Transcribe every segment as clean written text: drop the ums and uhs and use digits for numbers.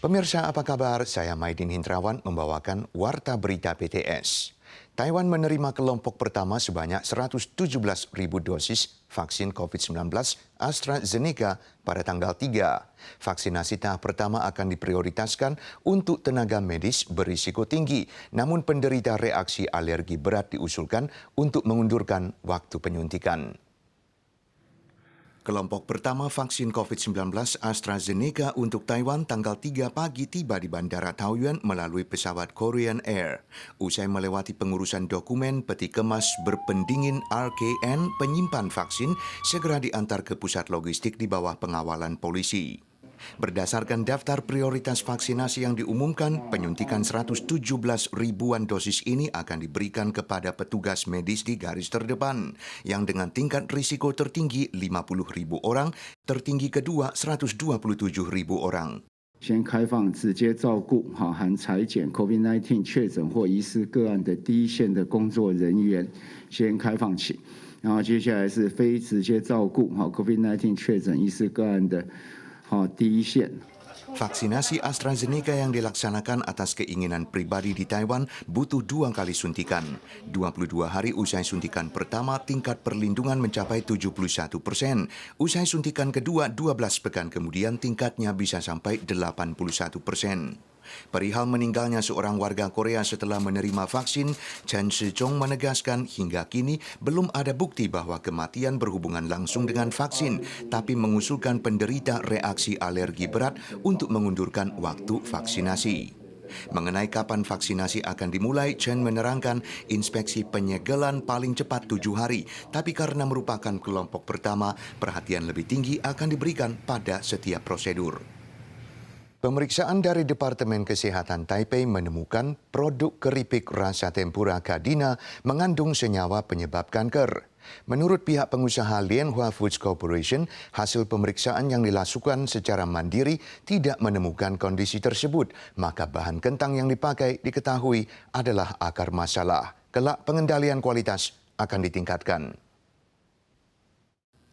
Pemirsa, apa kabar? Saya Maidin Hindrawan membawakan Warta Berita PTS. Taiwan menerima kelompok pertama sebanyak 117.000 dosis vaksin COVID-19 AstraZeneca pada tanggal 3. Vaksinasi tahap pertama akan diprioritaskan untuk tenaga medis berisiko tinggi, namun penderita reaksi alergi berat diusulkan untuk mengundurkan waktu penyuntikan. Kelompok pertama vaksin COVID-19 AstraZeneca untuk Taiwan tanggal 3 pagi tiba di Bandara Taoyuan melalui pesawat Korean Air. Usai melewati pengurusan dokumen, peti kemas berpendingin RKN penyimpan vaksin segera diantar ke pusat logistik di bawah pengawalan polisi. Berdasarkan daftar prioritas vaksinasi yang diumumkan, penyuntikan 117 ribuan dosis ini akan diberikan kepada petugas medis di garis terdepan, yang dengan tingkat risiko tertinggi 50 ribu orang, tertinggi kedua 127 ribu orang. 先开放直接照顾含采检 COVID-19 确诊或疑似个案的第一线的工作人员，先开放起。然后接下来是非直接照顾COVID-19 确诊疑似个案的第一线。 Vaksinasi AstraZeneca yang dilaksanakan atas keinginan pribadi di Taiwan butuh 2 kali suntikan. 22 hari usai suntikan pertama, tingkat perlindungan mencapai 71%. Usai suntikan kedua, 12 pekan kemudian tingkatnya bisa sampai 81%. Perihal meninggalnya seorang warga Korea setelah menerima vaksin, Chen Shih-chong menegaskan hingga kini belum ada bukti bahwa kematian berhubungan langsung dengan vaksin, tapi mengusulkan penderita reaksi alergi berat untuk mengundurkan waktu vaksinasi. Mengenai kapan vaksinasi akan dimulai, Chen menerangkan inspeksi penyegelan paling cepat 7 hari, tapi karena merupakan kelompok pertama, perhatian lebih tinggi akan diberikan pada setiap prosedur. Pemeriksaan dari Departemen Kesehatan Taipei menemukan produk keripik rasa tempura Kadina mengandung senyawa penyebab kanker. Menurut pihak pengusaha Lianhua Foods Corporation, hasil pemeriksaan yang dilakukan secara mandiri tidak menemukan kondisi tersebut, maka bahan kentang yang dipakai diketahui adalah akar masalah. Kelak pengendalian kualitas akan ditingkatkan.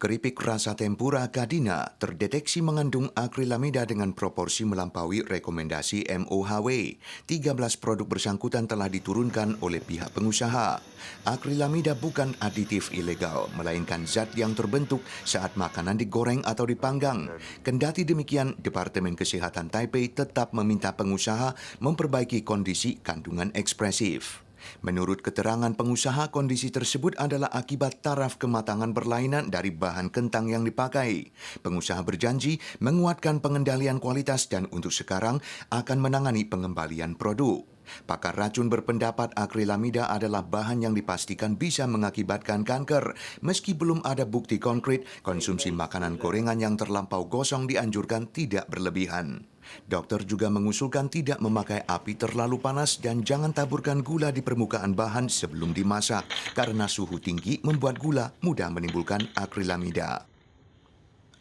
Keripik rasa tempura Kadina terdeteksi mengandung akrilamida dengan proporsi melampaui rekomendasi MOHW. 13 produk bersangkutan telah diturunkan oleh pihak pengusaha. Akrilamida bukan aditif ilegal, melainkan zat yang terbentuk saat makanan digoreng atau dipanggang. Kendati demikian, Departemen Kesehatan Taipei tetap meminta pengusaha memperbaiki kondisi kandungan ekspresif. Menurut keterangan pengusaha, kondisi tersebut adalah akibat taraf kematangan berlainan dari bahan kentang yang dipakai. Pengusaha berjanji menguatkan pengendalian kualitas dan untuk sekarang akan menangani pengembalian produk. Pakar racun berpendapat akrilamida adalah bahan yang dipastikan bisa mengakibatkan kanker. Meski belum ada bukti konkret, konsumsi makanan gorengan yang terlampau gosong dianjurkan tidak berlebihan. Dokter juga mengusulkan tidak memakai api terlalu panas dan jangan taburkan gula di permukaan bahan sebelum dimasak, karena suhu tinggi membuat gula mudah menimbulkan akrilamida.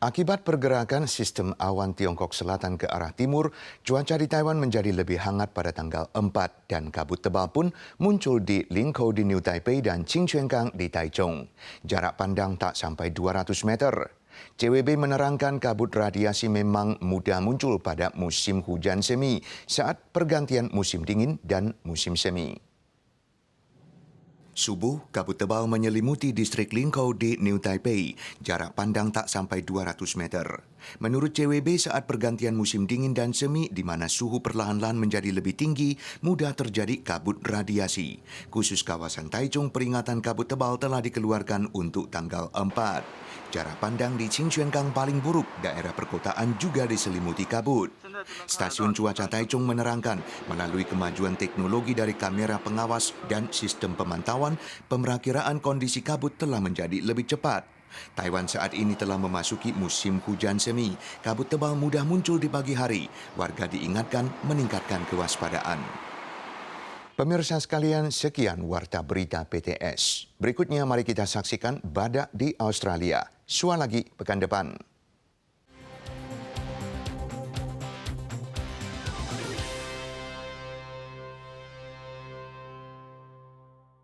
Akibat pergerakan sistem awan Tiongkok Selatan ke arah timur, cuaca di Taiwan menjadi lebih hangat pada tanggal 4 dan kabut tebal pun muncul di Linkou di New Taipei dan Qingquankang di Taichung. Jarak pandang tak sampai 200 meter. CWB menerangkan kabut radiasi memang mudah muncul pada musim hujan semi saat pergantian musim dingin dan musim semi. Subuh, kabut tebal menyelimuti distrik Linkou di New Taipei. Jarak pandang tak sampai 200 meter. Menurut CWB, saat pergantian musim dingin dan semi, di mana suhu perlahan-lahan menjadi lebih tinggi, mudah terjadi kabut radiasi. Khusus kawasan Taichung, peringatan kabut tebal telah dikeluarkan untuk tanggal 4. Jarak pandang di Qingquankang paling buruk, daerah perkotaan juga diselimuti kabut. Stasiun Cuaca Taichung menerangkan, melalui kemajuan teknologi dari kamera pengawas dan sistem pemantauan, pemerakiraan kondisi kabut telah menjadi lebih cepat. Taiwan saat ini telah memasuki musim hujan semi. Kabut tebal mudah muncul di pagi hari. Warga diingatkan meningkatkan kewaspadaan. Pemirsa sekalian, sekian Warta Berita PTS. Berikutnya mari kita saksikan badak di Australia. Sua lagi pekan depan.